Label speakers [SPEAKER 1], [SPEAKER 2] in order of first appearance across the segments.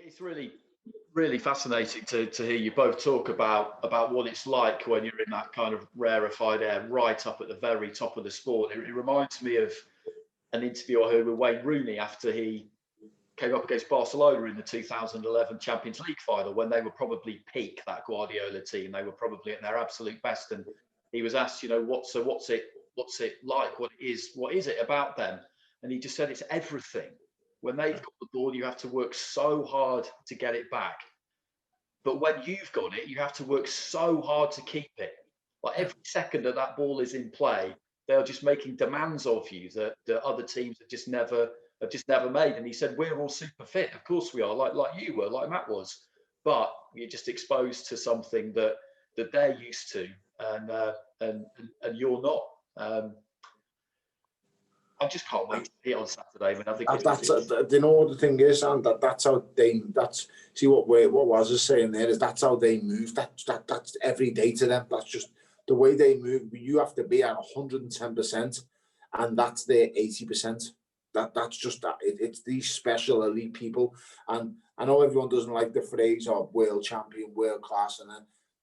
[SPEAKER 1] It's really fascinating to hear you both talk about what it's like when you're in that kind of rarefied air, right up at the very top of the sport. It reminds me of an interview I heard with Wayne Rooney after he came up against Barcelona in the 2011 Champions League final, when they were probably peak, that Guardiola team. They were probably at their absolute best, and he was asked, what's it like? What is it about them? And he just said it's everything. When they've got the ball, you have to work so hard to get it back. But when you've got it, you have to work so hard to keep it. Like every second that ball is in play, they're just making demands of you that other teams have just never made. And he said, we're all super fit. Of course we are, like you were, like Matt was. But you're just exposed to something that they're used to, and you're not. I just can't wait to see it on Saturday. I mean, I think
[SPEAKER 2] what the thing is, and that's how they. That's see what was I saying there is that's how they move. That's every day to them. That's just the way they move. You have to be at 110%, and that's their 80%. That's just that. It's these special elite people, and I know everyone doesn't like the phrase of world champion, world class,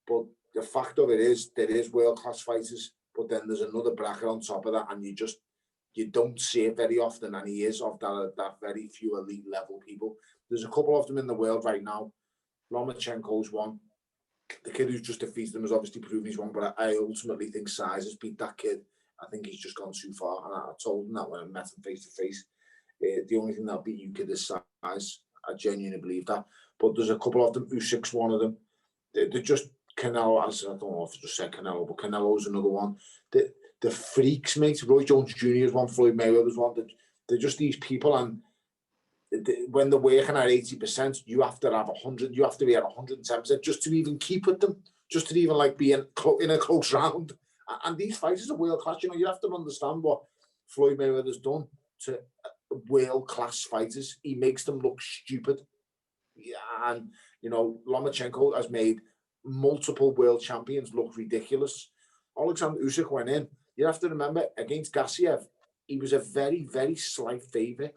[SPEAKER 2] but the fact of it is there is world class fighters, but then there's another bracket on top of that, and you don't see it very often, and he is of that very few elite level people. There's a couple of them in the world right now. Lomachenko's one. The kid who's just defeated him has obviously proven he's one, but I ultimately think size has beat that kid. I think he's just gone too far, and I told him that when I met him face to face. The only thing that'll beat you, kid, is size. I genuinely believe that. But there's a couple of them. Usyk's one of them. They're just Canelo. I don't know if I just said Canelo, but Canelo's another one. The freaks, mate. Roy Jones Jr. is one, Floyd Mayweather's one. They're just these people, and when they're working at 80%, you have to have 100. You have to be at 110% just to even keep with them, just to even like be in a close round. And these fighters are world class. You have to understand what Floyd Mayweather's done to world class fighters. He makes them look stupid. Yeah, and Lomachenko has made multiple world champions look ridiculous. Alexander Usyk went in. You have to remember, against Gassiev, he was a very, very slight favourite.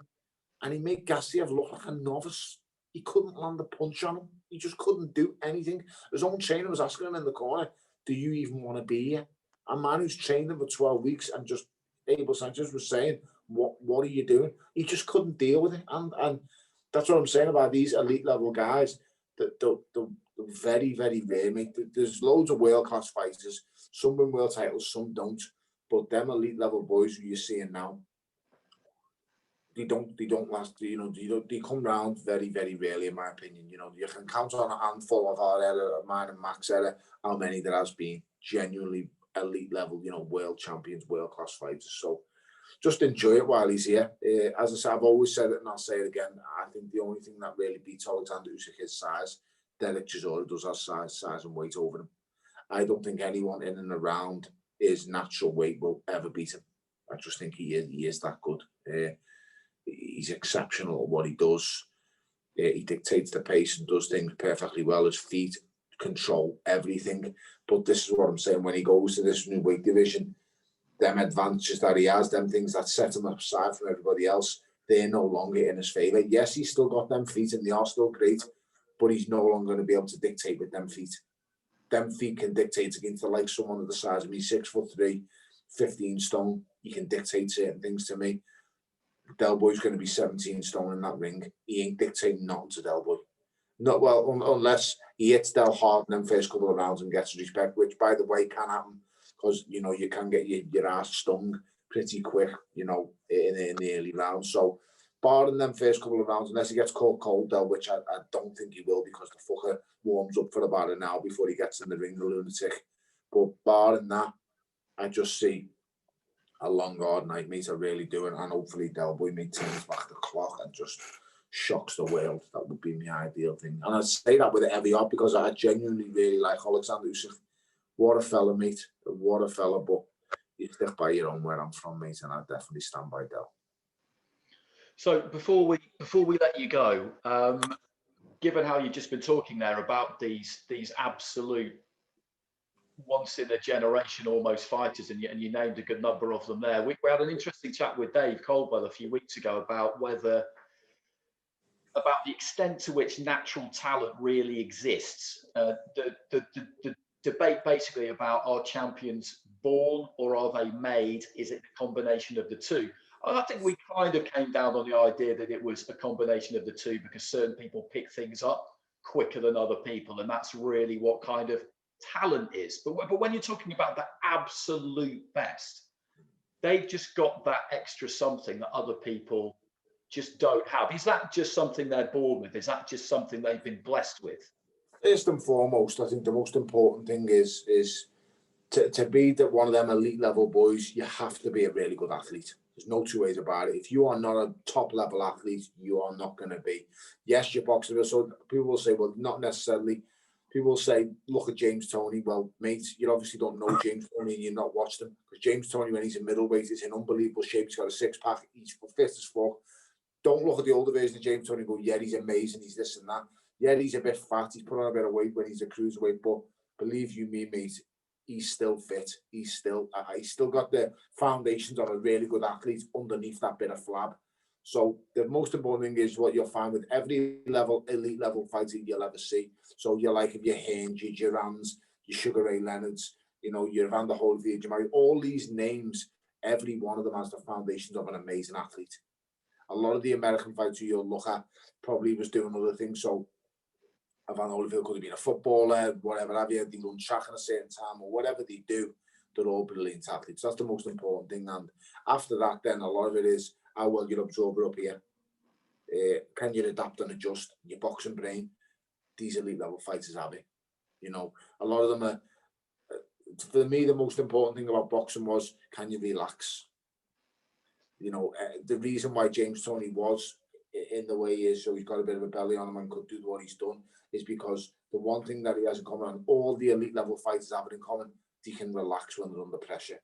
[SPEAKER 2] And he made Gassiev look like a novice. He couldn't land a punch on him. He just couldn't do anything. His own trainer was asking him in the corner, do you even want to be here? A man who's trained him for 12 weeks and just Abel Sanchez was saying, what are you doing? He just couldn't deal with it. And that's what I'm saying about these elite level guys. They're very, very rare, mate. There's loads of world-class fighters. Some win world titles, some don't. But them elite level boys who you're seeing now, they don't last. They come round very, very rarely, in my opinion. You can count on a handful of our era, mine and Mac's era, how many there has been genuinely elite level, world champions, world class fighters. So just enjoy it while he's here. As I said, I've always said it, and I'll say it again. I think the only thing that really beats Alexander Usyk is size. Derek Chisora does have size and weight over him. I don't think anyone in and around his natural weight will ever beat him. I just think he is that good. He's exceptional at what he does. He dictates the pace and does things perfectly well. His feet control everything. But this is what I'm saying. When he goes to this new weight division, them advantages that he has, them things that set him aside from everybody else, they're no longer in his favour. Yes, he's still got them feet and they are still great, but he's no longer going to be able to dictate with them feet. Them feet can dictate against like someone of the size of me, 6'3", 15 stone. He can dictate certain things to me. Del Boy's going to be 17 stone in that ring. He ain't dictating nothing to Del Boy. Not well, unless he hits Del hard in them first couple of rounds and gets respect, which, by the way, can happen because, you can get your ass stung pretty quick, in the early rounds. So, barring them first couple of rounds, unless he gets caught cold, Del, which I don't think he will because the fucker warms up for about an hour before he gets in the ring, the lunatic. But barring that, I just see a long, hard night, mate. I really do. And hopefully Del Boy turns back the clock and just shocks the world. That would be my ideal thing. And I say that with a heavy heart because I genuinely really like Alexander Usyk. What a fella, mate. What a fella. But you stick by your own where I'm from, mate, and I definitely stand by Del.
[SPEAKER 1] So before we let you go, given how you've just been talking there about these absolute once in a generation almost fighters, and you named a good number of them there. We had an interesting chat with Dave Colwell a few weeks ago about whether about the extent to which natural talent really exists. The debate basically about, are champions born or are they made? Is it a combination of the two? I think we kind of came down on the idea that it was a combination of the two, because certain people pick things up quicker than other people, and that's really what kind of talent is. But when you're talking about the absolute best, they've just got that extra something that other people just don't have. Is that just something they're born with? Is that just something they've been blessed with?
[SPEAKER 2] First and foremost, I think the most important thing is to be that one of them elite level boys, you have to be a really good athlete. There's no two ways about it. If you are not a top level athlete, you are not going to be. Yes, you're boxing. So people will say, well, not necessarily. People will say, look at James Toney. Well, mate, you obviously don't know James Toney and you're not watched him. Because James Toney, when he's in middleweight, is in unbelievable shape. He's got a six-pack. He's fit as fuck. Don't look at the older version of James Toney and go, yeah, he's amazing. He's this and that. Yeah, he's a bit fat. He's put on a bit of weight when he's a cruiserweight. But believe you me, mate, he's still fit. He's still got the foundations of a really good athlete underneath that bit of flab. So the most important thing is what you'll find with every level, elite level fighter you'll ever see. So you're like, if your Hearns, your Durans, your Sugar Ray Leonards, you know, your Evander Holyfield, all these names, every one of them has the foundations of an amazing athlete. A lot of the American fighters you'll look at probably was doing other things. So Evander Holyfield could have been a footballer, whatever have you. They run track at a certain time or whatever they do. They're all brilliant athletes. That's the most important thing. And after that, then a lot of it is how well you absorb it up here. Can you adapt and adjust your boxing brain? These elite level fighters have it. You know, a lot of them are. For me, the most important thing about boxing was, can you relax? You know, the reason why James Toney was in the way he is, so he's got a bit of a belly on him and could do what he's done, is because the one thing that he has in common, and all the elite level fighters have it in common, they can relax when they're under pressure.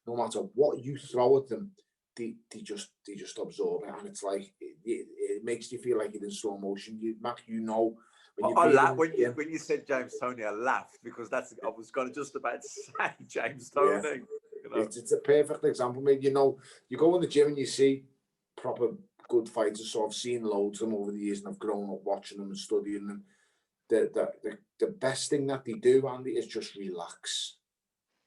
[SPEAKER 2] No matter what you throw at them, they just absorb it, and it's like it makes you feel like you're in slow motion. Mac, you know.
[SPEAKER 3] I laughed when you said James Toney. I laughed because I was going to just about to say James Toney.
[SPEAKER 2] Yeah.
[SPEAKER 3] You know?
[SPEAKER 2] It's a perfect example, mate. You know, you go in the gym and you see proper good fighters. So I've seen loads of them over the years, and I've grown up watching them and studying them. The best thing that they do, Andy, is just relax.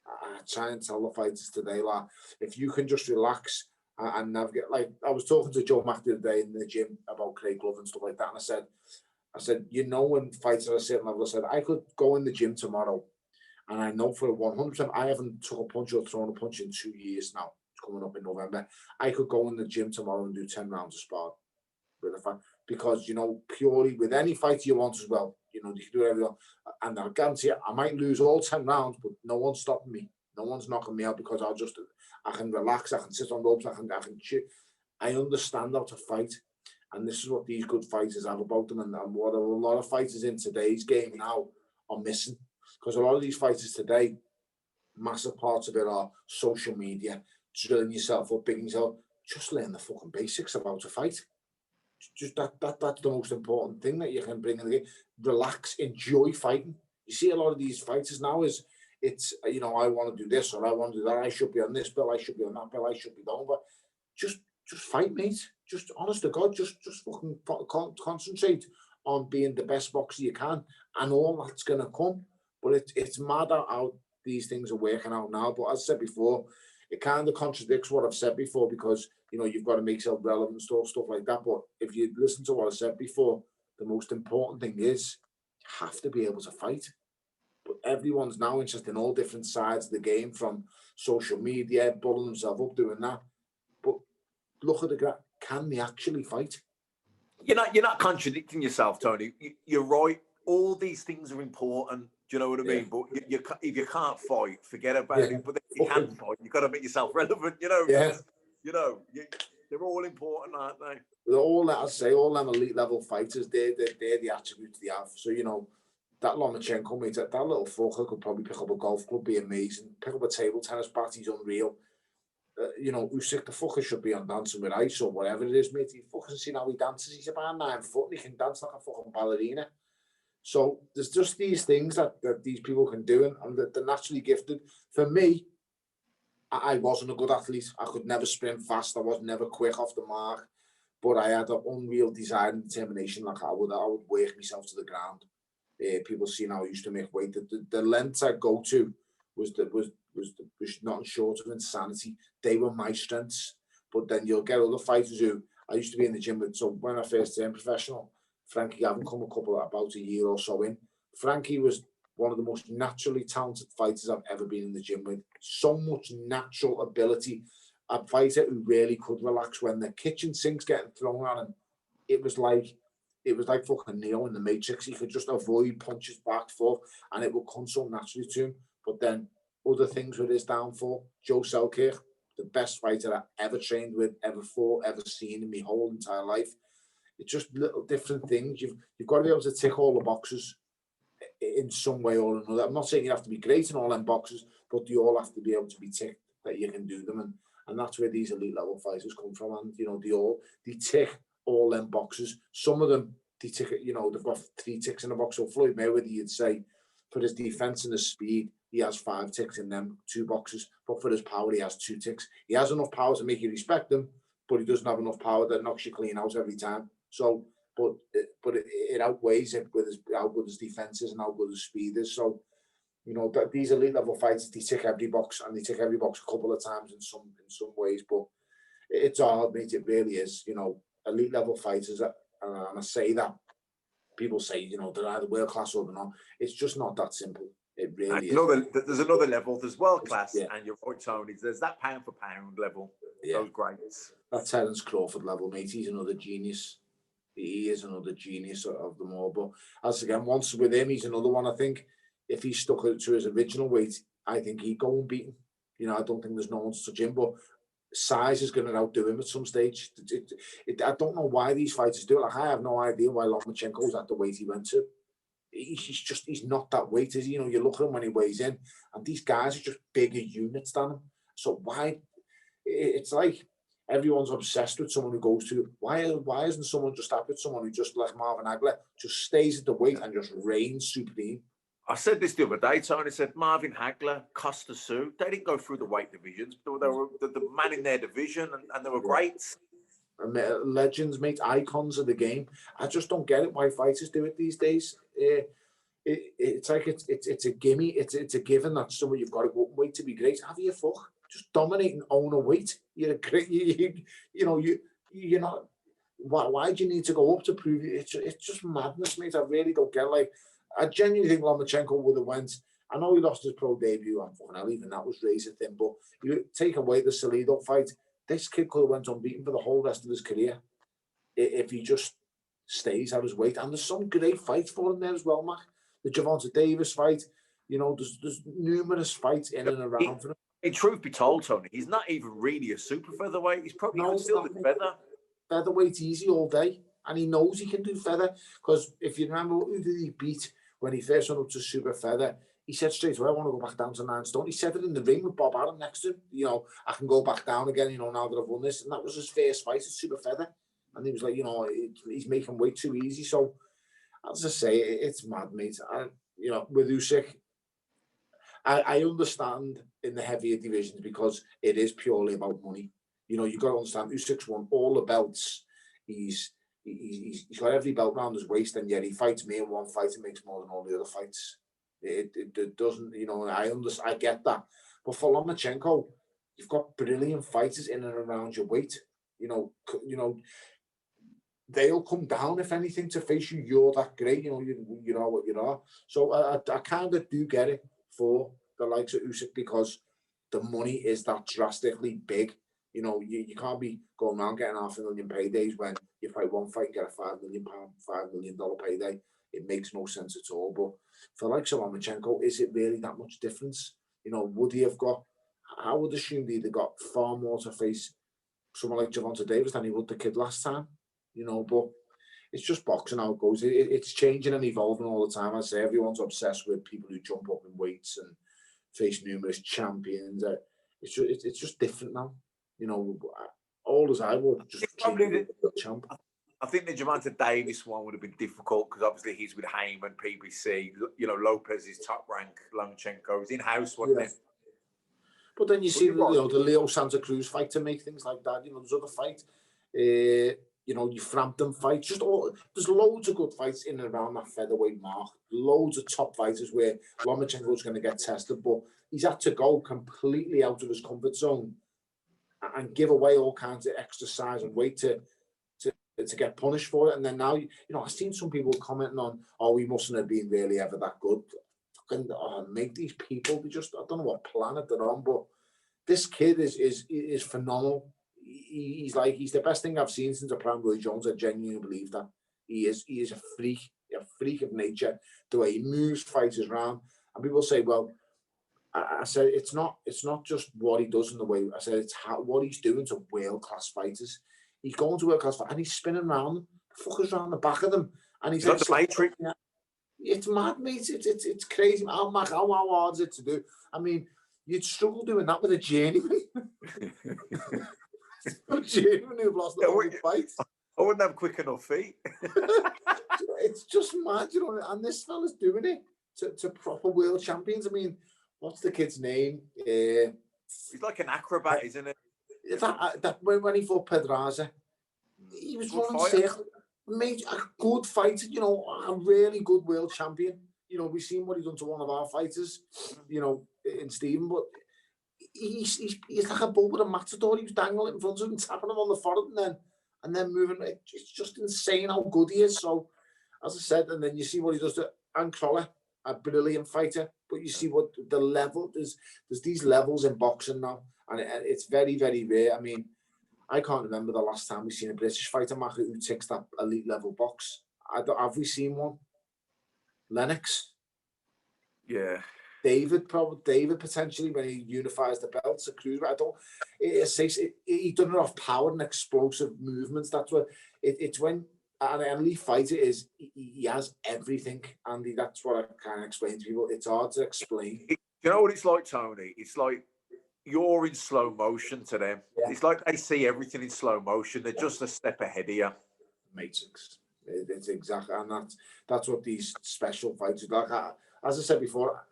[SPEAKER 2] I try and tell the fighters today, like, if you can just relax and navigate. Like, I was talking to Joe Mack the other day in the gym about Craig Love and stuff like that, and I said, you know, when fighters are at a certain level, I said, I could go in the gym tomorrow, and I know for 100%, I haven't took a punch or thrown a punch in 2 years now. It's coming up in November. I could go in the gym tomorrow and do 10 rounds of sparring with a fight, because, you know, purely with any fight you want as well, you know, you can do everything. And I guarantee you, I might lose all 10 rounds, but no one's stopping me. No one's knocking me out, because I can relax, I can sit on ropes, I can chew. I understand how to fight. And this is what these good fighters have about them, and what a lot of fighters in today's game now are missing. Because a lot of these fighters today, massive parts of it are social media, drilling yourself up, bigging yourself. Just learn the fucking basics of how to fight. Just that's the most important thing that you can bring in the game. Relax, enjoy fighting. You see a lot of these fighters now it's you know, I want to do this or I want to do that. I should be on this bill. I should be on that bill. I should be down. But just fight, mate. Just honest to God, just fucking concentrate on being the best boxer you can, and all that's gonna come. But it's mad how these things are working out now. But as I said before, it kind of contradicts what I've said before, because, you know, you've got to make yourself relevant, stuff like that. But if you listen to what I said before, the most important thing is you have to be able to fight. But everyone's now interested in all different sides of the game, from social media, bullying themselves up, doing that. But look at the guy, can they actually fight?
[SPEAKER 3] You're not contradicting yourself, Tony. You're right. All these things are important. Do you know what I mean? But if you can't fight, forget about it. But if you can fight, you've got to make yourself relevant. You know.
[SPEAKER 2] Yeah.
[SPEAKER 3] You know, they're all important, aren't they?
[SPEAKER 2] All that I say, all them elite level fighters, they're the attributes they have. So, you know, that Lomachenko, mate, that little fucker could probably pick up a golf club, be amazing. Pick up a table tennis bat, he's unreal. You know, Usyk, the fucker should be on Dancing with Ice or whatever it is, mate. You fucking seen how he dances. He's about 9 foot and he can dance like a fucking ballerina. So there's just these things that these people can do, and that they're naturally gifted. For me, I wasn't a good athlete. I could never sprint fast. I was never quick off the mark. but I had an unreal desire and determination. Like I would work myself to the ground. People see how I used to make weight. The lengths I go to was nothing short of insanity. They were my strengths. But then you'll get other fighters who I used to be in the gym with. So when I first turned professional, Frankie Gavin come about a year or so in. Frankie was one of the most naturally talented fighters I've ever been in the gym with. So much natural ability. A fighter who really could relax when the kitchen sink's getting thrown at him. It was like fucking Neo in the Matrix. He could just avoid punches back, forth, and it would come so naturally to him. But then other things were his downfall. Joe Selkirk, the best fighter I ever trained with, ever fought, ever seen in my whole entire life. It's just little different things. You've got to be able to tick all the boxes in some way or another. I'm not saying you have to be great in all them boxes, but you all have to be able to be ticked that you can do them. And that's where these elite level fighters come from. And, you know, they tick all them boxes. Some of them, they tick, you know, they've got 3 ticks in a box. So Floyd Mayweather, you'd say, for his defense and his speed, he has 5 ticks in them 2 boxes. But for his power, he has 2 ticks. He has enough power to make you respect him, but he doesn't have enough power that knocks you clean out every time. So, but it outweighs it with how good his defense is and how good his speed is. So, you know, that these elite level fighters, they tick every box, and they tick every box a couple of times in some ways. But it's hard, mate. It really is. You know, elite level fighters, and I say that people say, you know, they're either world class or they're not. It's just not that simple. It really is.
[SPEAKER 3] There's another level. There's world class, and you're right, Tony. There's that pound for pound level. Yeah. Those greats.
[SPEAKER 2] That Terence Crawford level, mate. He's another genius. He is another genius of them all. But as again, once with him, he's another one. I think if he stuck to his original weight, I think he'd go unbeaten. You know, I don't think there's no one to touch him. But size is going to outdo him at some stage. I don't know why these fighters do it. Like, I have no idea why Lomachenko's at the weight he went to. He's not that weight, is he? You know, you look at him when he weighs in, and these guys are just bigger units than him. So why? It's like everyone's obsessed with someone who goes to. Why isn't someone just happy with someone who just like Marvin Hagler just stays at the weight and just reigns supreme?
[SPEAKER 3] I said this the other day, Tony. I said Marvin Hagler, Costa Sue, they didn't go through the weight divisions. They were the man in their division, and they were greats.
[SPEAKER 2] Legends, mate, icons of the game. I just don't get it why fighters do it these days. It's like it's a gimme. It's a given that somebody you've got to go up weight to be great. Have you fuck? Just dominate and own a weight. You're a great. You're not. Why do you need to go up to prove it? It's just madness, mate. I really don't get it. Like, I genuinely think Lomachenko would have went. I know he lost his pro debut, and fucking hell, even that was razor thin. But you take away the Salido fight, this kid could have went unbeaten for the whole rest of his career if he just stays at his weight. And there's some great fights for him there as well, Mac. The Gervonta Davis fight, you know, there's numerous fights in and around for him.
[SPEAKER 3] In truth be told, Tony, he's not even really a super featherweight. He's probably still the feather.
[SPEAKER 2] Featherweight's easy all day, and he knows he can do feather. Because if you remember, who did he beat when he first went up to super feather? He said straight away, I want to go back down to 9 stone. He said it in the ring with Bob Arum next to him. You know, I can go back down again, you know, now that I've won this. And that was his first fight at super feather. And he was like, you know, he's making weight too easy. So, as I say, it's mad, mate. You know, with Usyk, I understand in the heavier divisions because it is purely about money. You know, you've got to understand, Usyk's won all the belts. He's got every belt around his waist, and yet he fights me in one fight and makes more than all the other fights. It doesn't, you know, I get that. But for Lomachenko, you've got brilliant fighters in and around your weight. You know, they'll come down, if anything, to face you. You're that great, you know, you know what you are. So I kind of do get it for the likes of Usyk because the money is that drastically big. You know, you can't be going around getting $500,000 paydays when you fight one fight and get a $5 million payday. It makes no sense at all. But for like Lomachenko, is it really that much difference? You know, would he have got? I would assume he'd have got far more to face someone like Gervonta Davis than he would the kid last time. You know, but it's just boxing how it goes. It's changing and evolving all the time. I say everyone's obsessed with people who jump up in weights and face numerous champions. It's just different now. You know, all as I would just
[SPEAKER 3] probably the champ. I think the Gervonta Davis one would have been difficult because obviously he's with Heyman, PBC. You know, Lopez is top rank. Lomachenko is in house, wasn't it?
[SPEAKER 2] But then you see, you know, the Leo Santa Cruz fight to make things like that. You know, there's other fights. you know, your Frampton fights, just all, there's loads of good fights in and around that featherweight mark. Loads of top fighters where Lomachenko's going to get tested, but he's had to go completely out of his comfort zone and give away all kinds of extra size and weight to get punished for it. And then now, you know, I've seen some people commenting on, oh, we mustn't have been really ever that good. Fucking make these people, they just, I don't know what planet they're on, but this kid is phenomenal. He's the best thing I've seen since a Prime Roy Jones. I genuinely believe that he is a freak of nature. The way he moves, fights his round, and people say, well, I said it's not just what he does in the way. I said it's what he's doing to world class fighters. He's going to world class and he's spinning around them, fuckers around the back of them, and he's
[SPEAKER 3] like the Matrix.
[SPEAKER 2] It's mad, mate. It's crazy. How hard is it to do? I mean, you'd struggle doing that with a journeyman. A journeyman who've lost the whole fight.
[SPEAKER 3] I wouldn't have quick enough feet.
[SPEAKER 2] It's just mad, you know. And this fella's doing it to proper world champions. I mean, what's the kid's name?
[SPEAKER 3] He's like an acrobat, isn't it?
[SPEAKER 2] That when he fought Pedraza, he was running circles. Made a good fighter, you know, a really good world champion. You know, we've seen what he's done to one of our fighters, you know, in Stephen, but he's like a bull with a matador. He was dangling in front of him, tapping him on the forehead, and then moving. It's just insane how good he is. So, as I said, and then you see what he does to Ankrola, a brilliant fighter. But you see what the level there's these levels in boxing now, and it's very, very rare. I mean, I can't remember the last time we've seen a British fighter, Mac, who ticks that elite level box. Have we seen one? Lennox?
[SPEAKER 3] Yeah.
[SPEAKER 2] David potentially when he unifies the belts. I don't. He done it off power and explosive movements. That's what it's when an elite fighter is. He has everything, Andy. That's what I kind of explain to people. It's hard to explain.
[SPEAKER 3] You know what it's like, Tony? It's like you're in slow motion to them. Yeah. It's like they see everything in slow motion. They're just a step ahead of you.
[SPEAKER 2] Matrix. It's exactly, and that's what these special fighters like. As I said before,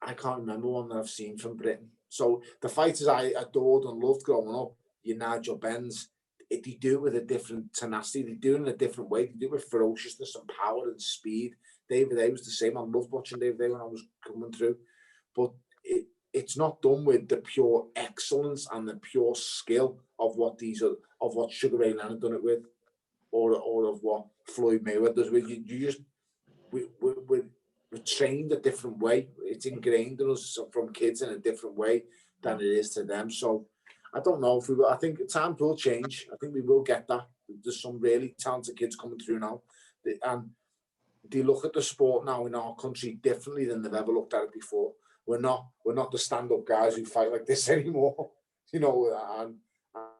[SPEAKER 2] I can't remember one that I've seen from Britain. So the fighters I adored and loved growing up, your Nigel Benns, they do it with a different tenacity. They do it in a different way. They do it with ferociousness and power and speed. David A was the same. I loved watching David A when I was coming through, but it's not done with the pure excellence and the pure skill of what Sugar Ray Leonard done it with, or of what Floyd Mayweather does with. We're trained a different way. It's ingrained in us from kids in a different way than it is to them. So I don't know if we will. I think times will change. I think we will get that. There's some really talented kids coming through now, and they look at the sport now in our country differently than they've ever looked at it before. We're not the stand-up guys who fight like this anymore, you know,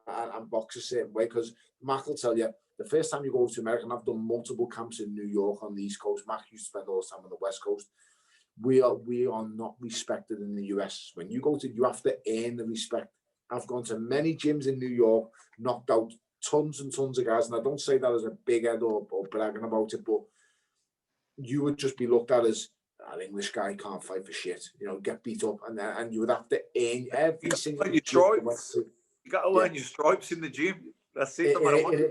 [SPEAKER 2] and box a certain way. Because Mac will tell you, the first time you go to America, and I've done multiple camps in New York on the East Coast. Mac used to spend all his time on the West Coast. We are not respected in the US. When you go to, you have to earn the respect. I've gone to many gyms in New York, knocked out tons and tons of guys, and I don't say that as a big head or bragging about it, but you would just be looked at as an English guy can't fight for shit, you know, get beat up, and you would have to earn every single.
[SPEAKER 3] You got to learn your stripes in the gym. That's it.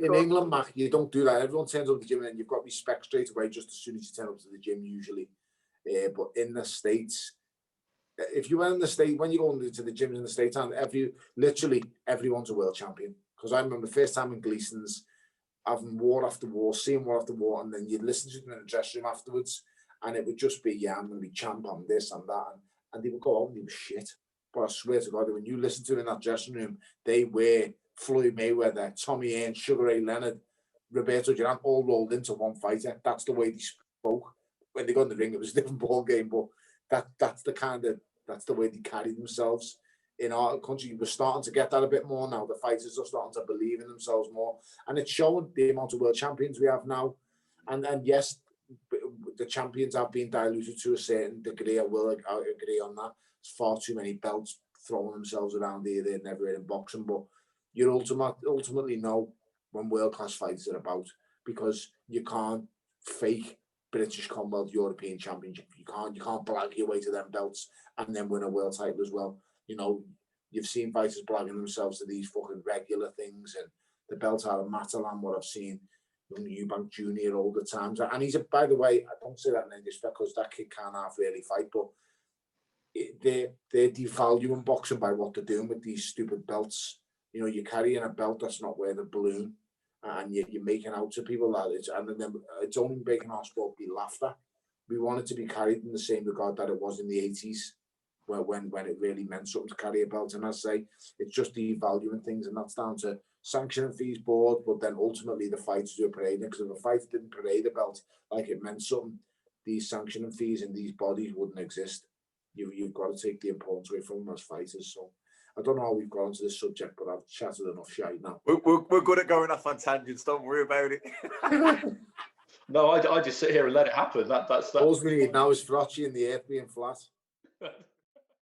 [SPEAKER 2] In England, Mac, you don't do that. Everyone turns up to the gym and you've got respect straight away just as soon as you turn up to the gym, usually. But in the States, if you went in the States, when you go into the gyms in the States, and literally everyone's a world champion. Because I remember the first time in Gleason's, having war after war, seeing war after war, and then you'd listen to them in the dressing room afterwards, and it would just be, yeah, I'm going to be champ on this and that. And they would go out and they were shit. But I swear to God, when you listen to them in that dressing room, they were Floyd Mayweather, Tommy Hearns, Sugar Ray Leonard, Roberto Duran, all rolled into one fighter. That's the way they spoke. When they got in the ring, it was a different ball game, but that's the way they carried themselves. In our country, we're starting to get that a bit more now. The fighters are starting to believe in themselves more, and it's showing the amount of world champions we have now. And yes, the champions have been diluted to a certain degree. I will agree on that. There's far too many belts throwing themselves around here, there, and everywhere in boxing. But you ultimately know when world-class fights are about, because you can't fake British Commonwealth European Championship. You can't blag your way to them belts and then win a world title as well. You know, you've seen fighters blagging themselves to these fucking regular things, and the belt out of Matalan, what I've seen from Eubank Jr. all the times. And he's, by the way, I don't say that in any disrespect because that kid can't half really fight, but they're devaluing boxing by what they're doing with these stupid belts. You know, you're carrying a belt that's not wearing a balloon, and you're making out to people that it's only making our sport be laughed at. We want it to be carried in the same regard that it was in the 80s, when it really meant something to carry a belt. And I say it's just devaluing things, and that's down to sanctioning fees board, but then ultimately the fighters who are parading. Because if a fighter didn't parade a belt like it meant something, these sanctioning fees in these bodies wouldn't exist. You've got to take the importance away from them as fighters. So I don't know how we've got onto this subject, but I've chatted enough shite now.
[SPEAKER 3] We're good at going off on tangents. Don't worry about it.
[SPEAKER 1] No, I just sit here and let it happen. That's
[SPEAKER 2] All we need now is Frotchy in the earth being flat.